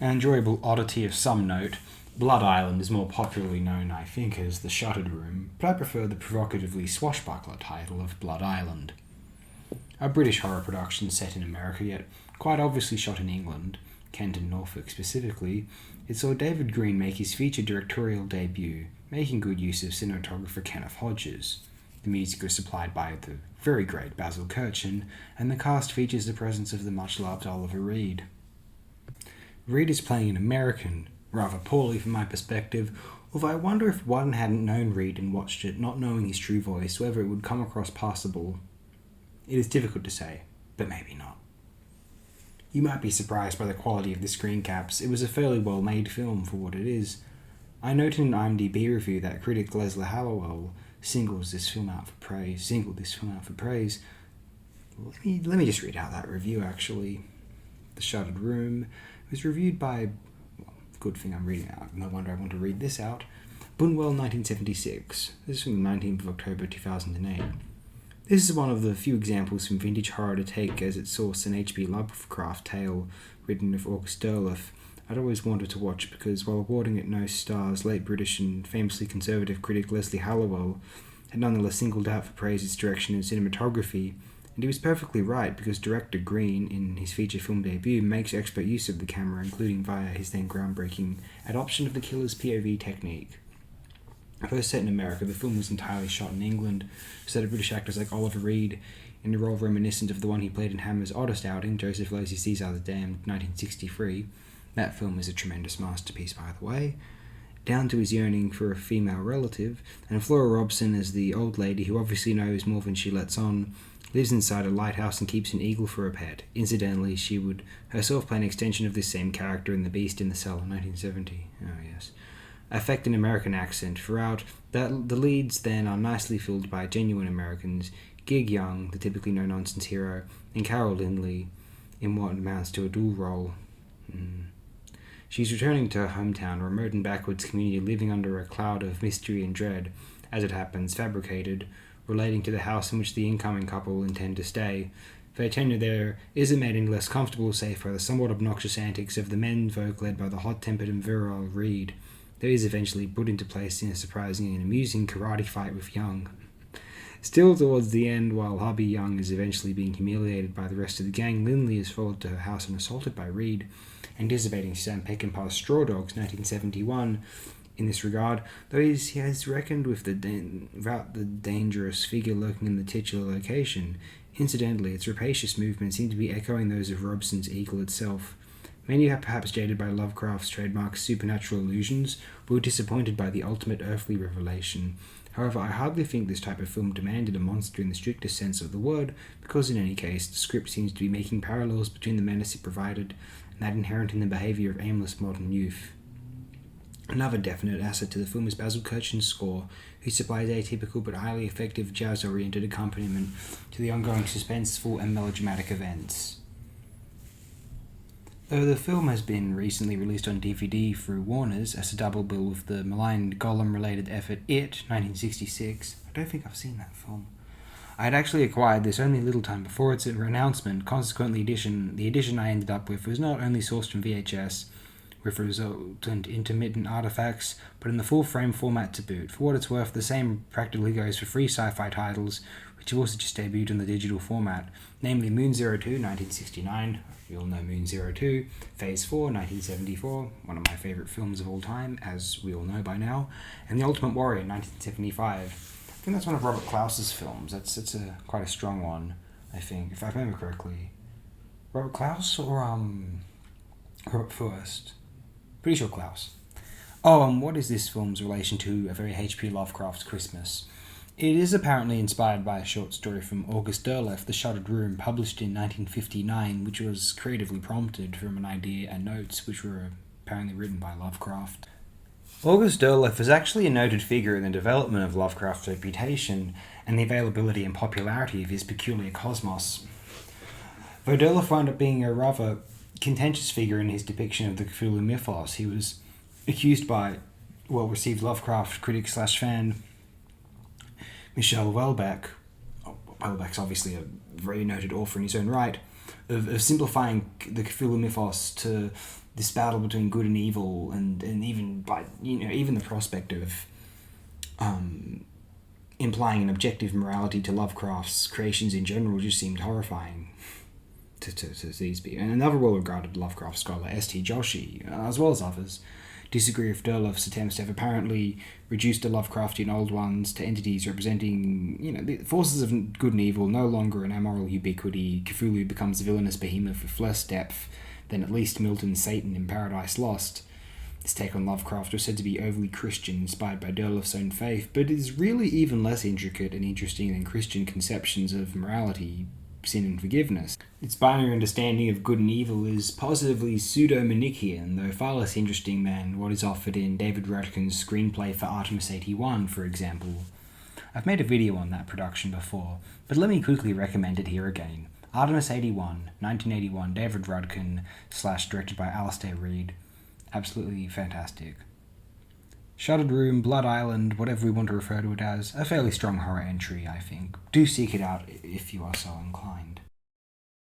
An enjoyable oddity of some note, Blood Island is more popularly known, I think, as The Shuttered Room, but I prefer the provocatively swashbuckler title of Blood Island. A British horror production set in America, yet quite obviously shot in England, Kent and Norfolk specifically, it saw David Greene make his feature directorial debut, making good use of cinematographer Kenneth Hodges. The music was supplied by the very great Basil Kirchin, and the cast features the presence of the much-loved Oliver Reed. Reed is playing an American, rather poorly from my perspective, although I wonder if one hadn't known Reed and watched it, not knowing his true voice, whether it would come across passable. It is difficult to say, but maybe not. You might be surprised by the quality of the screen caps. It was a fairly well-made film for what it is. I noted in an IMDb review that critic Leslie Hallowell singled this film out for praise. Let me just read out that review, actually. The Shuttered Room was reviewed by, well, good thing I'm reading out, no wonder I want to read this out, Bunwell 1976. This is from the 19th of October 2008. This is one of the few examples from vintage horror to take as its source an H.P. Lovecraft tale written of August Derleth. I'd always wanted to watch because while awarding it no stars, late British and famously conservative critic Leslie Hallowell had nonetheless singled out for praise its direction and cinematography. And he was perfectly right, because director Greene, in his feature film debut, makes expert use of the camera, including via his then groundbreaking adoption of the killer's POV technique. First set in America, the film was entirely shot in England, so that British actors like Oliver Reed, in a role reminiscent of the one he played in Hammer's oddest outing, Joseph Lacey Caesar the Damned, 1963. That film is a tremendous masterpiece, by the way. Down to his yearning for a female relative, and Flora Robson as the old lady who obviously knows more than she lets on, lives inside a lighthouse and keeps an eagle for a pet. Incidentally, she would herself play an extension of this same character in The Beast in the Cell in 1970. Oh, yes. Affect an American accent throughout. The leads then are nicely filled by genuine Americans, Gig Young, the typically no-nonsense hero, and Carol Lindley, in what amounts to a dual role. She's returning to her hometown, a remote and backwoods community living under a cloud of mystery and dread, as it happens, fabricated, relating to the house in which the incoming couple intend to stay. Their tenure there isn't made any less comfortable, save by the somewhat obnoxious antics of the men folk led by the hot-tempered and virile Reed. There is eventually put into place in a surprising and amusing karate fight with Young. Still towards the end, while hubby Young is eventually being humiliated by the rest of the gang, Lindley is followed to her house and assaulted by Reed, anticipating Sam Peckinpah's Straw Dogs, 1971, in this regard, though he has reckoned with the dangerous figure lurking in the titular location. Incidentally, its rapacious movements seem to be echoing those of Robson's eagle itself. Many are perhaps jaded by Lovecraft's trademark supernatural illusions, but were disappointed by the ultimate earthly revelation. However, I hardly think this type of film demanded a monster in the strictest sense of the word, because in any case, the script seems to be making parallels between the menace it provided and that inherent in the behaviour of aimless modern youth. Another definite asset to the film is Basil Kirchin's score, who supplies atypical but highly effective jazz-oriented accompaniment to the ongoing suspenseful and melodramatic events. Though the film has been recently released on DVD through Warner's as a double bill with the maligned Gollum-related effort It, 1966, I don't think I've seen that film. I had actually acquired this only a little time before its announcement, consequently the edition I ended up with was not only sourced from VHS, with resultant intermittent artifacts, but in the full-frame format to boot. For what it's worth, the same practically goes for free sci-fi titles, which have also just debuted in the digital format, namely Moon 02, 1969, we all know Moon 02, Phase 4, 1974, one of my favourite films of all time, as we all know by now, and The Ultimate Warrior, 1975. I think that's one of Robert Klaus's films. It's quite a strong one, I think, if I remember correctly. Robert Klaus or Robert Furst? Pretty sure Klaus. What is this film's relation to a very H.P. Lovecraft Christmas? It is apparently inspired by a short story from August Derleth, The Shuttered Room, published in 1959, which was creatively prompted from an idea and notes which were apparently written by Lovecraft. August Derleth is actually a noted figure in the development of Lovecraft's reputation and the availability and popularity of his peculiar cosmos. Though Derleth wound up being a rather contentious figure in his depiction of the Cthulhu mythos, he was accused by well-received Lovecraft critic/fan Michel Houellebecq. Houellebecq's obviously a very noted author in his own right, of simplifying the Cthulhu mythos to this battle between good and evil, and even even the prospect of implying an objective morality to Lovecraft's creations in general just seemed horrifying to these people. And another well-regarded Lovecraft scholar, S.T. Joshi, as well as others, disagree with Derloff's attempts to have apparently reduced the Lovecraftian Old Ones to entities representing, the forces of good and evil, no longer an amoral ubiquity. Cthulhu becomes a villainous behemoth with less depth than at least Milton's Satan in Paradise Lost. This take on Lovecraft was said to be overly Christian, inspired by Derloff's own faith, but is really even less intricate and interesting than Christian conceptions of morality, sin and forgiveness. Its binary understanding of good and evil is positively pseudo-Manichaean, though far less interesting than what is offered in David Rudkin's screenplay for Artemis 81, for example. I've made a video on that production before, but let me quickly recommend it here again. Artemis 81, 1981, David Rudkin, directed by Alistair Reed. Absolutely fantastic. Shuttered Room, Blood Island, whatever we want to refer to it as, a fairly strong horror entry, I think. Do seek it out if you are so inclined.